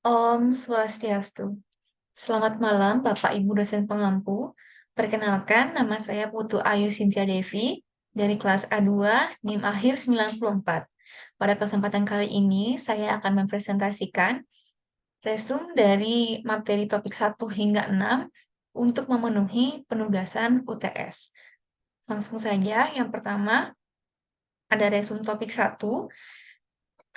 Om Swastiastu. Selamat malam, Bapak Ibu dosen pengampu. Perkenalkan, nama saya Putu Ayu Sintia Devi dari kelas A2 NIM akhir 94. Pada kesempatan kali ini, saya akan mempresentasikan resume dari materi topik 1 hingga 6 untuk memenuhi penugasan UTS. Langsung saja, yang pertama ada resume topik 1.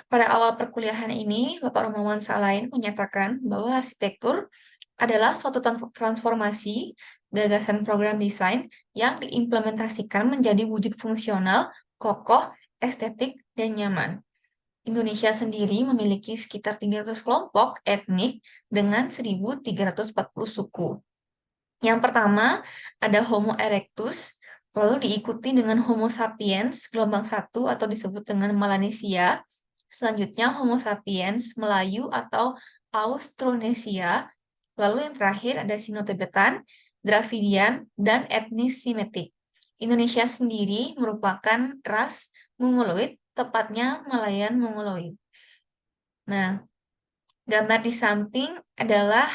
Pada awal perkuliahan ini, Bapak Romawan Salain menyatakan bahwa arsitektur adalah suatu transformasi gagasan program desain yang diimplementasikan menjadi wujud fungsional, kokoh, estetik, dan nyaman. Indonesia sendiri memiliki sekitar 300 kelompok etnik dengan 1.340 suku. Yang pertama, ada Homo erectus, lalu diikuti dengan Homo sapiens gelombang 1 atau disebut dengan Melanesia. Selanjutnya Homo sapiens Melayu atau Austronesia. Lalu yang terakhir ada Sino-Tibetan, Dravidian, dan etnis Semitik. Indonesia sendiri merupakan ras Mongoloid, tepatnya Malayan Mongoloid. Nah, gambar di samping adalah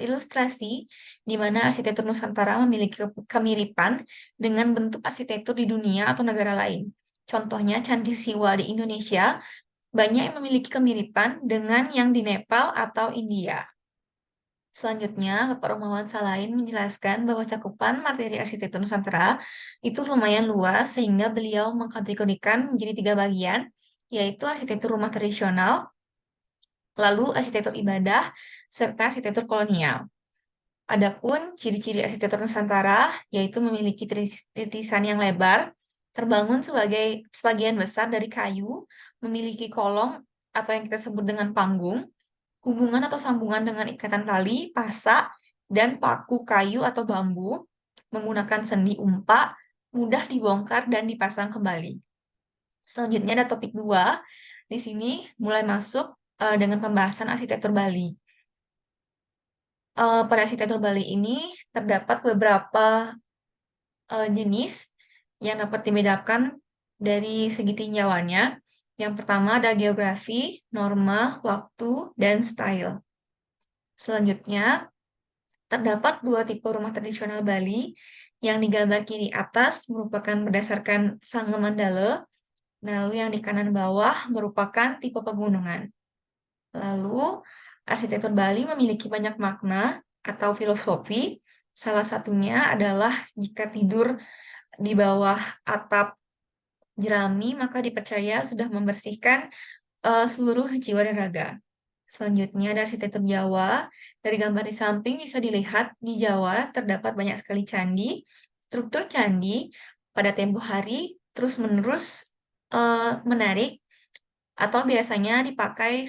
ilustrasi di mana arsitektur Nusantara memiliki kemiripan dengan bentuk arsitektur di dunia atau negara lain. Contohnya Candi Siwa di Indonesia banyak yang memiliki kemiripan dengan yang di Nepal atau India. Selanjutnya, Bapak Romawan Salain menjelaskan bahwa cakupan materi arsitektur Nusantara itu lumayan luas sehingga beliau mengkategorikan menjadi 3 bagian, yaitu arsitektur rumah tradisional, lalu arsitektur ibadah, serta arsitektur kolonial. Adapun ciri-ciri arsitektur Nusantara yaitu memiliki titisan yang lebar, terbangun sebagai sebagian besar dari kayu, memiliki kolong atau yang kita sebut dengan panggung, hubungan atau sambungan dengan ikatan tali, pasak, dan paku kayu atau bambu, menggunakan sendi umpak, mudah dibongkar dan dipasang kembali. Selanjutnya ada topik 2. Di sini mulai masuk dengan pembahasan arsitektur Bali. Pada arsitektur Bali ini terdapat beberapa jenis yang dapat dibedakan dari segi tinjauannya. Yang pertama ada geografi, norma, waktu, dan style. Selanjutnya, terdapat 2 tipe rumah tradisional Bali yang digambar kiri atas merupakan berdasarkan Sange Mandala, lalu yang di kanan bawah merupakan tipe pegunungan. Lalu, arsitektur Bali memiliki banyak makna atau filosofi. Salah satunya adalah jika tidur di bawah atap jerami, maka dipercaya sudah membersihkan seluruh jiwa dan raga. Selanjutnya ada arsitektur Jawa. Dari gambar di samping bisa dilihat di Jawa terdapat banyak sekali candi. Struktur candi pada tempo hari terus-menerus menarik atau biasanya dipakai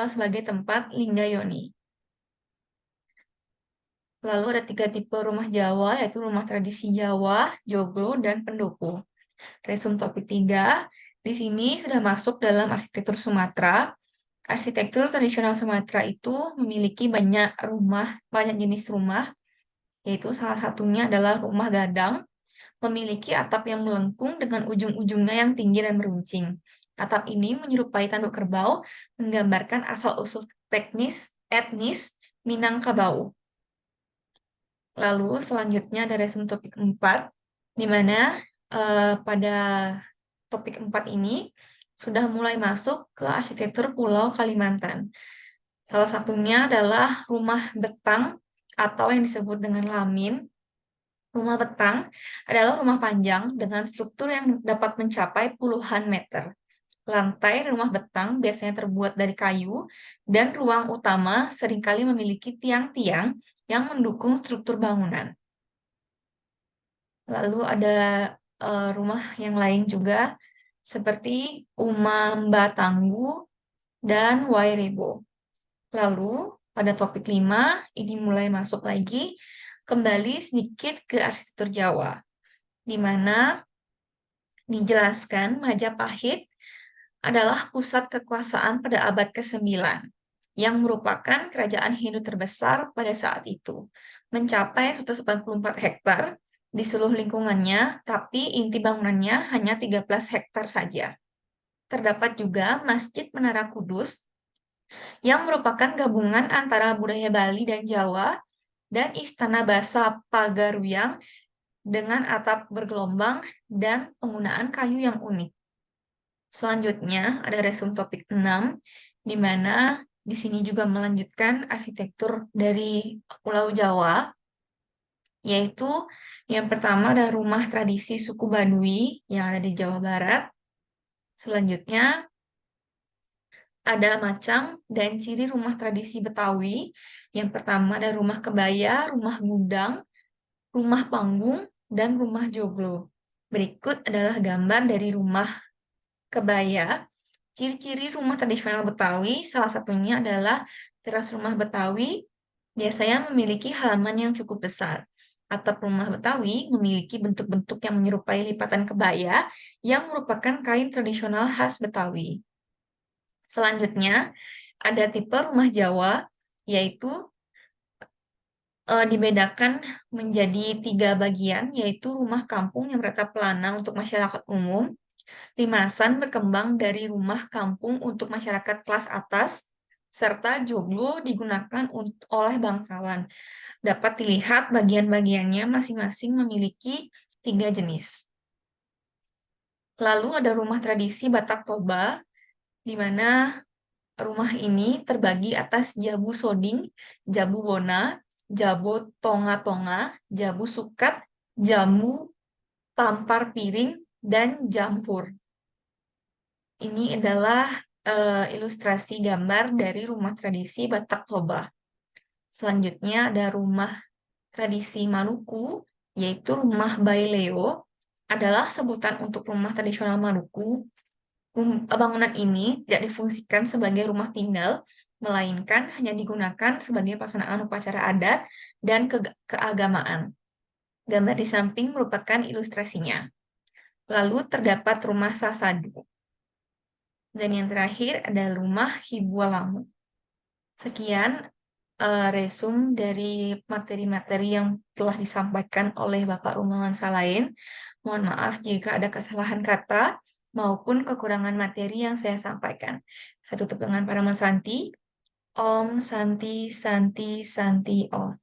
sebagai tempat lingga yoni. Lalu ada 3 tipe rumah Jawa, yaitu rumah tradisi Jawa, Joglo, dan Pendopo. Resum topik 3, di sini sudah masuk dalam arsitektur Sumatera. Arsitektur tradisional Sumatera itu memiliki banyak jenis rumah, yaitu salah satunya adalah rumah gadang, memiliki atap yang melengkung dengan ujung-ujungnya yang tinggi dan meruncing. Atap ini menyerupai tanduk kerbau, menggambarkan asal-usul etnis Minangkabau. Lalu selanjutnya ada resume topik 4, di mana pada topik 4 ini sudah mulai masuk ke arsitektur Pulau Kalimantan. Salah satunya adalah rumah betang atau yang disebut dengan lamin. Rumah betang adalah rumah panjang dengan struktur yang dapat mencapai puluhan meter. Lantai rumah betang biasanya terbuat dari kayu dan ruang utama seringkali memiliki tiang-tiang yang mendukung struktur bangunan. Lalu ada rumah yang lain juga seperti Umamba Tanggu dan Wairebo. Lalu pada topik 5 ini mulai masuk lagi kembali sedikit ke arsitektur Jawa, di mana dijelaskan Majapahit adalah pusat kekuasaan pada abad ke-9 yang merupakan kerajaan Hindu terbesar pada saat itu, mencapai 184 hektar di seluruh lingkungannya, tapi inti bangunannya hanya 13 hektar saja. Terdapat juga Masjid Menara Kudus yang merupakan gabungan antara budaya Bali dan Jawa, dan istana basa Pagaruyang dengan atap bergelombang dan penggunaan kayu yang unik. Selanjutnya ada resum topik 6, di mana di sini juga melanjutkan arsitektur dari Pulau Jawa, yaitu yang pertama ada rumah tradisi suku Baduy yang ada di Jawa Barat. Selanjutnya ada macam dan ciri rumah tradisi Betawi. Yang pertama ada rumah kebaya, rumah gudang, rumah panggung, dan rumah joglo. Berikut adalah gambar dari rumah kebaya. Ciri-ciri rumah tradisional Betawi, salah satunya adalah teras rumah Betawi biasanya memiliki halaman yang cukup besar. Atap rumah Betawi memiliki bentuk-bentuk yang menyerupai lipatan kebaya yang merupakan kain tradisional khas Betawi. Selanjutnya, ada tipe rumah Jawa, yaitu dibedakan menjadi 3 bagian, yaitu rumah kampung yang beratap pelana untuk masyarakat umum, limasan berkembang dari rumah kampung untuk masyarakat kelas atas, serta joglo digunakan oleh bangsawan. Dapat dilihat bagian-bagiannya masing-masing memiliki 3 jenis. Lalu ada rumah tradisi Batak Toba, di mana rumah ini terbagi atas Jabu Soding, Jabu Bona, Jabu Tonga-Tonga, Jabu Sukat, Jamu Tampar Piring, dan Jampur. Ini adalah ilustrasi gambar dari rumah tradisi Batak Toba. Selanjutnya ada rumah tradisi Maluku, yaitu rumah Baileo, adalah sebutan untuk rumah tradisional Maluku. Bangunan ini tidak difungsikan sebagai rumah tinggal, melainkan hanya digunakan sebagai pelaksanaan upacara adat dan keagamaan. Gambar di samping merupakan ilustrasinya. Lalu terdapat rumah Sasadu. Dan yang terakhir ada rumah Hibualamu. Sekian resum dari materi-materi yang telah disampaikan oleh Bapak Rumawan Salain. Mohon maaf jika ada kesalahan kata maupun kekurangan materi yang saya sampaikan. Saya tutup dengan paraman Santi. Om Santi Santi Santi Om.